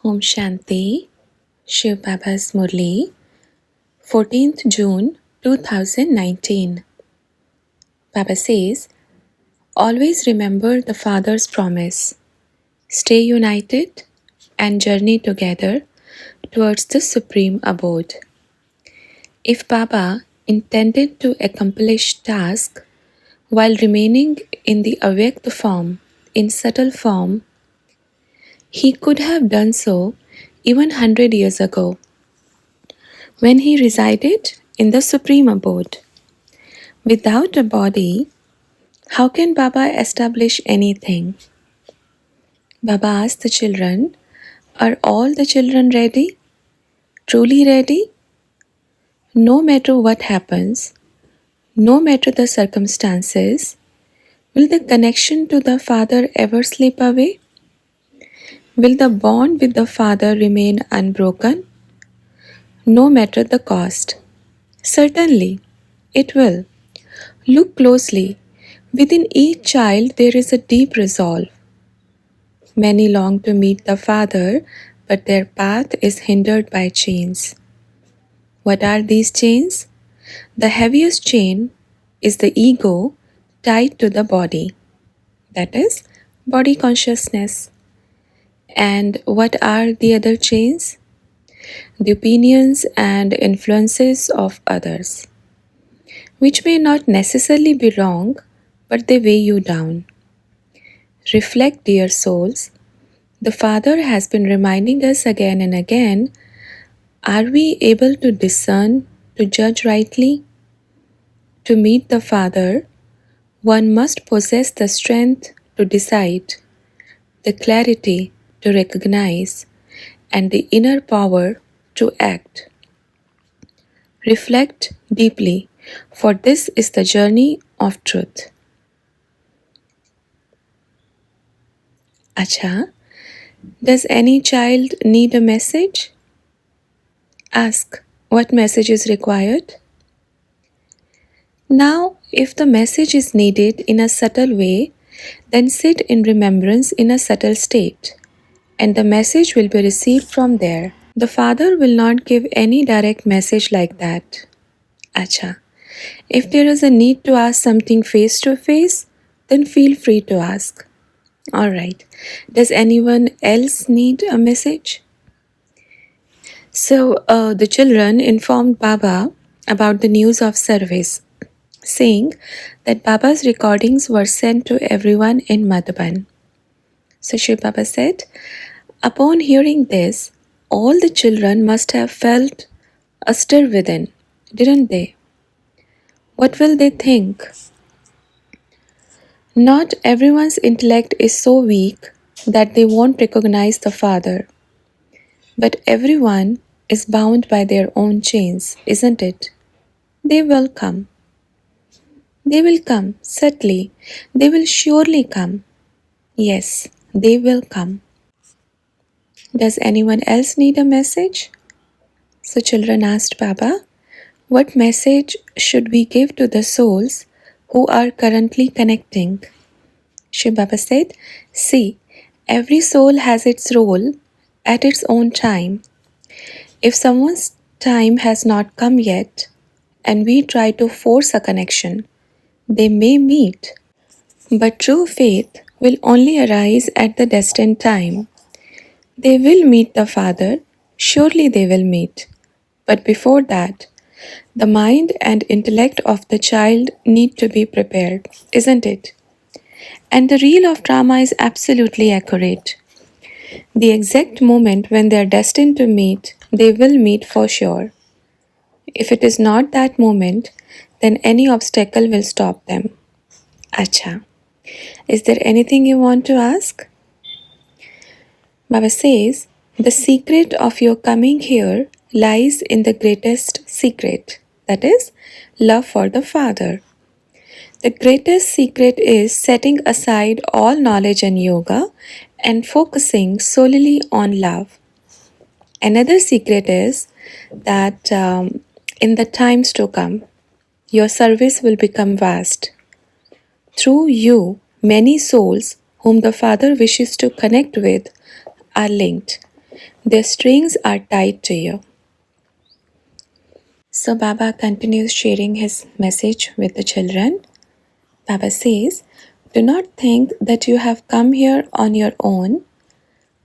Om Shanti, Shiv Baba's Murli, 14th June 2019. Baba says, always remember the Father's promise. Stay united and journey together towards the Supreme Abode. If Baba intended to accomplish task while remaining in the avyakt form, in subtle form, he could have done so even 100 years ago, when he resided in the Supreme Abode. Without a body, how can Baba establish anything? Baba asked the children, are all the children ready? Truly ready? No matter what happens, no matter the circumstances, will the connection to the Father ever slip away? Will the bond with the Father remain unbroken? No matter the cost. Certainly, it will. Look closely. Within each child there is a deep resolve. Many long to meet the Father, but their path is hindered by chains. What are these chains? The heaviest chain is the ego tied to the body. That is, body consciousness. And what are the other chains? The opinions and influences of others, which may not necessarily be wrong, but they weigh you down. Reflect, dear souls. The Father has been reminding us again and again, are we able to discern, to judge rightly? To meet the Father, one must possess the strength to decide, the clarity to recognize, and the inner power to act. Reflect deeply, for this is the journey of truth. Acha, does any child need a message? Ask, what message is required? Now, if the message is needed in a subtle way, then sit in remembrance in a subtle state, and the message will be received from there. The Father will not give any direct message like that. Acha, if there is a need to ask something face to face, then feel free to ask. Alright, does anyone else need a message? So, the children informed Baba about the news of service, saying that Baba's recordings were sent to everyone in Madhuban. So Shiv Baba said, upon hearing this, all the children must have felt a stir within, didn't they? What will they think? Not everyone's intellect is so weak that they won't recognize the Father. But everyone is bound by their own chains, isn't it? They will come. They will come, certainly. They will surely come. Yes, they will come. Does anyone else need a message? So children asked Baba, what message should we give to the souls who are currently connecting? Shiv Baba said, see, every soul has its role at its own time. If someone's time has not come yet, and we try to force a connection, they may meet. But true faith will only arise at the destined time. They will meet the Father, surely they will meet. But before that, the mind and intellect of the child need to be prepared, isn't it? And the reel of drama is absolutely accurate. The exact moment when they are destined to meet, they will meet for sure. If it is not that moment, then any obstacle will stop them. Acha. Is there anything you want to ask? Baba says, the secret of your coming here lies in the greatest secret, that is, love for the Father. The greatest secret is setting aside all knowledge and yoga and focusing solely on love. Another secret is that in the times to come, your service will become vast. Through you, many souls whom the Father wishes to connect with are linked. Their strings are tied to you. So Baba continues sharing his message with the children. Baba says, "Do not think that you have come here on your own.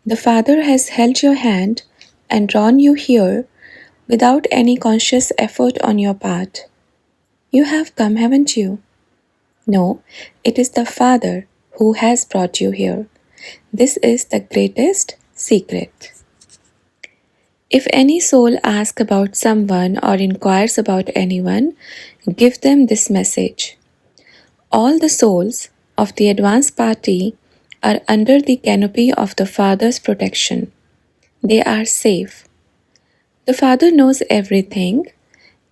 The Father has held your hand and drawn you here without any conscious effort on your part. You have come, haven't you? No, it is the Father who has brought you here. This is the greatest secret." If any soul asks about someone or inquires about anyone, give them this message. All the souls of the advanced party are under the canopy of the Father's protection. They are safe. The Father knows everything,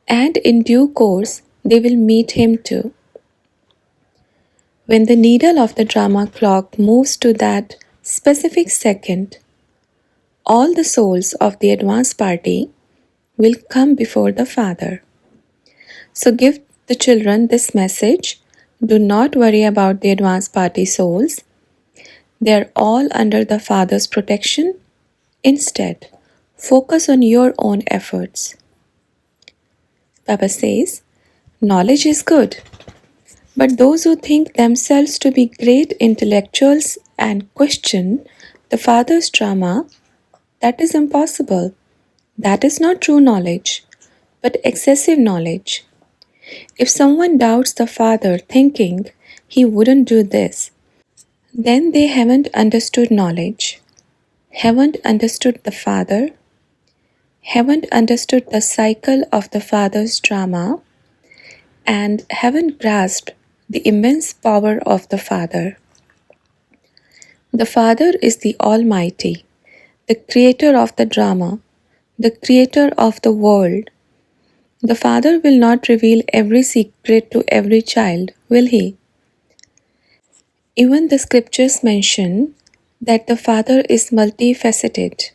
and in due course they will meet Him too. When the needle of the drama clock moves to that specific second, all the souls of the advanced party will come before the Father. So give the children this message. Do not worry about the advanced party souls. They are all under the Father's protection. Instead, focus on your own efforts. Baba says, knowledge is good, but those who think themselves to be great intellectuals and question the Father's drama, that is impossible. That is not true knowledge, but excessive knowledge. If someone doubts the Father thinking he wouldn't do this, then they haven't understood knowledge, haven't understood the Father, haven't understood the cycle of the Father's drama, and haven't grasped the immense power of the Father. The Father is the Almighty, the creator of the drama, the creator of the world. The Father will not reveal every secret to every child, will He? Even the scriptures mention that the Father is multifaceted.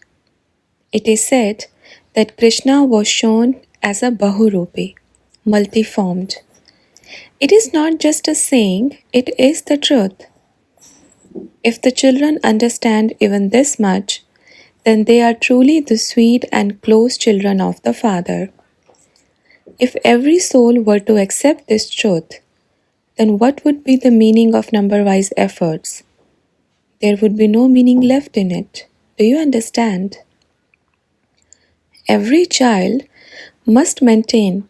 It is said that Krishna was shown as a Bahurupi, multiformed. It is not just a saying, it is the truth. If the children understand even this much, then they are truly the sweet and close children of the Father. If every soul were to accept this truth, then what would be the meaning of number-wise efforts? There would be no meaning left in it. Do you understand? Every child must maintain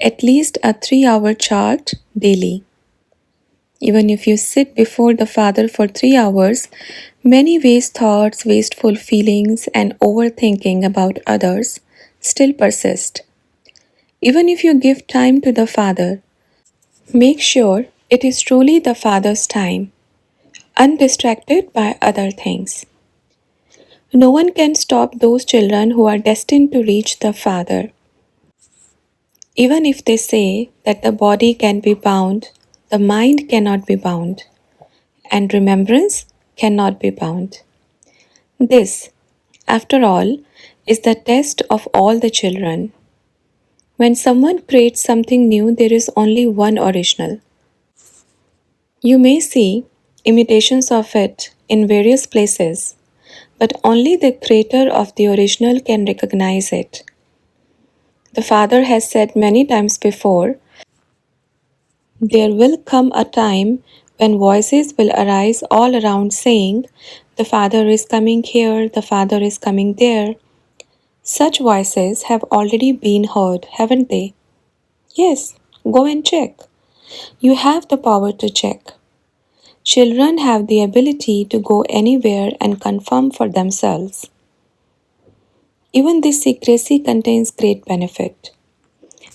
at least a 3-hour chart daily. Even if you sit before the Father for 3 hours, many waste thoughts, wasteful feelings, and overthinking about others still persist. Even if you give time to the Father, make sure it is truly the Father's time, undistracted by other things. No one can stop those children who are destined to reach the Father. Even if they say that the body can be bound, the mind cannot be bound, and remembrance cannot be bound. This, after all, is the test of all the children. When someone creates something new, there is only one original. You may see imitations of it in various places, but only the creator of the original can recognize it. The Father has said many times before, there will come a time when voices will arise all around saying, the Father is coming here, the Father is coming there. Such voices have already been heard, haven't they? Yes, go and check. You have the power to check. Children have the ability to go anywhere and confirm for themselves. Even this secrecy contains great benefit.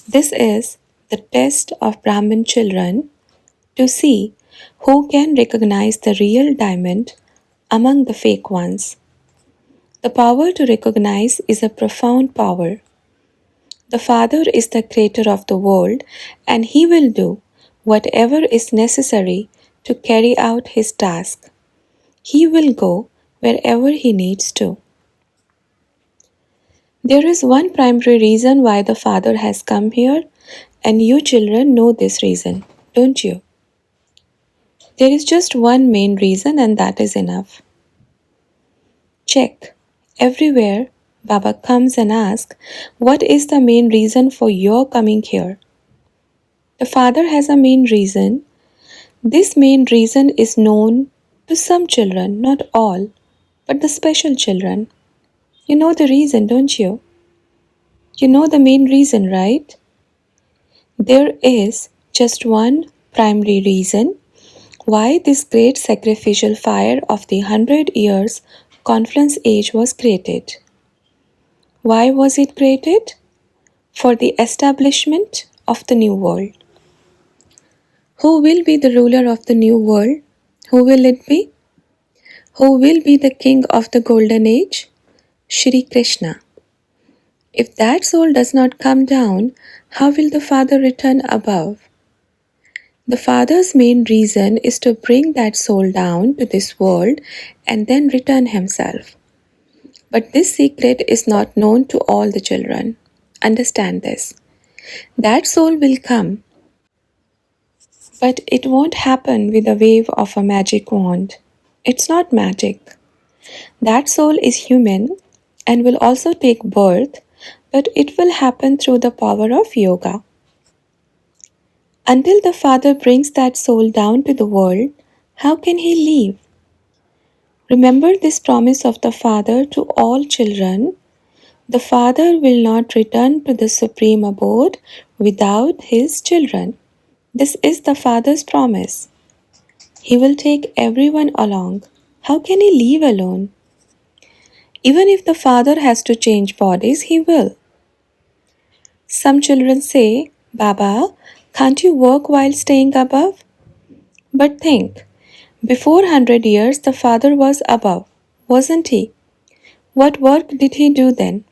This is the test of Brahmin children to see who can recognize the real diamond among the fake ones. The power to recognize is a profound power. The Father is the creator of the world, and He will do whatever is necessary to carry out His task. He will go wherever He needs to. There is one primary reason why the Father has come here, and you children know this reason, don't you? There is just one main reason, and that is enough. Check Everywhere, Baba comes and asks, what is the main reason for your coming here? The Father has a main reason. This main reason is known to some children, not all, but the special children. You know the reason, don't you? You know the main reason, right? There is just one primary reason why this great sacrificial fire of the 100 years confluence age was created. Why was it created? For the establishment of the new world. Who will be the ruler of the new world? Who will it be? Who will be the king of the golden age? Shri Krishna. If that soul does not come down, how will the Father return above? The Father's main reason is to bring that soul down to this world and then return himself. But this secret is not known to all the children. Understand this. That soul will come, but it won't happen with a wave of a magic wand. It's not magic. That soul is human and will also take birth, but it will happen through the power of yoga. Until the Father brings that soul down to the world, how can he leave? Remember this promise of the Father to all children. The Father will not return to the Supreme Abode without his children. This is the Father's promise. He will take everyone along. How can he leave alone? Even if the Father has to change bodies, he will. Some children say, Baba, can't you work while staying above? But think, before 100 years the Father was above, wasn't he? What work did he do then?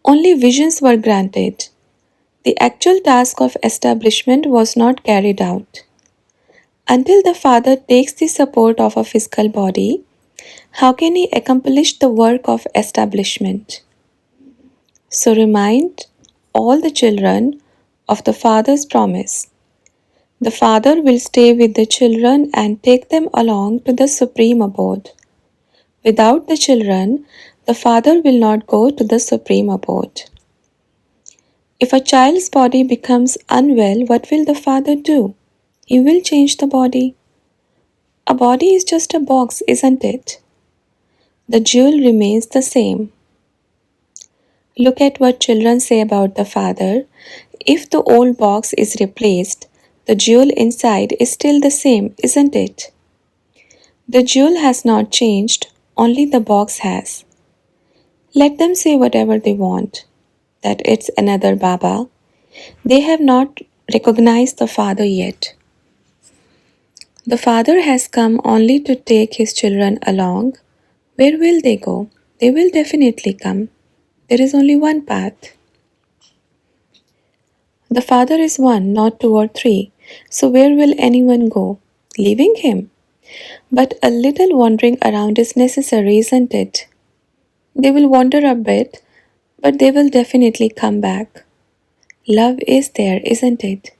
Only visions were granted. The actual task of establishment was not carried out. Until the Father takes the support of a physical body, how can he accomplish the work of establishment? So remind all the children of the Father's promise. The Father will stay with the children and take them along to the Supreme Abode. Without the children, the Father will not go to the Supreme Abode. If a child's body becomes unwell, what will the Father do? He will change the body. A body is just a box, isn't it? The jewel remains the same. Look at what children say about the Father. If the old box is replaced, the jewel inside is still the same, isn't it? The jewel has not changed, only the box has. Let them say whatever they want, that it's another Baba. They have not recognized the Father yet. The Father has come only to take his children along. Where will they go? They will definitely come. There is only one path. The Father is one, not two or three. So where will anyone go? Leaving him. But a little wandering around is necessary, isn't it? They will wander a bit, but they will definitely come back. Love is there, isn't it?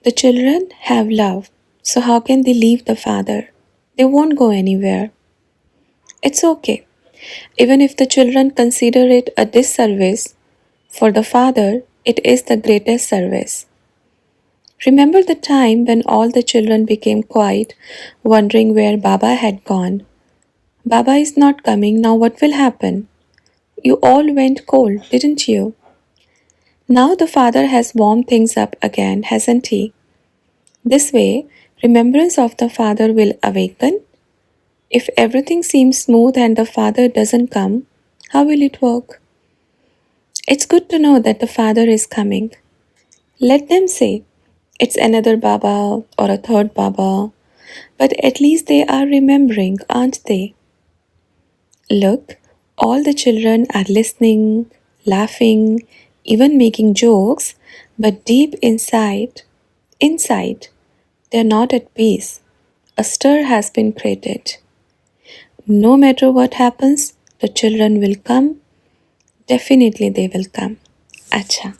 The children have love, so how can they leave the Father? They won't go anywhere. It's okay. Even if the children consider it a disservice, for the Father, it is the greatest service. Remember the time when all the children became quiet, wondering where Baba had gone. Baba is not coming, now what will happen? You all went cold, didn't you? Now the Father has warmed things up again, hasn't he? This way, remembrance of the Father will awaken. If everything seems smooth and the Father doesn't come, how will it work? It's good to know that the Father is coming. Let them say, it's another Baba or a third Baba, but at least they are remembering, aren't they? Look, all the children are listening, laughing, even making jokes, but deep inside, they're not at peace. A stir has been created. No matter what happens, the children will come. Definitely they will come. Acha.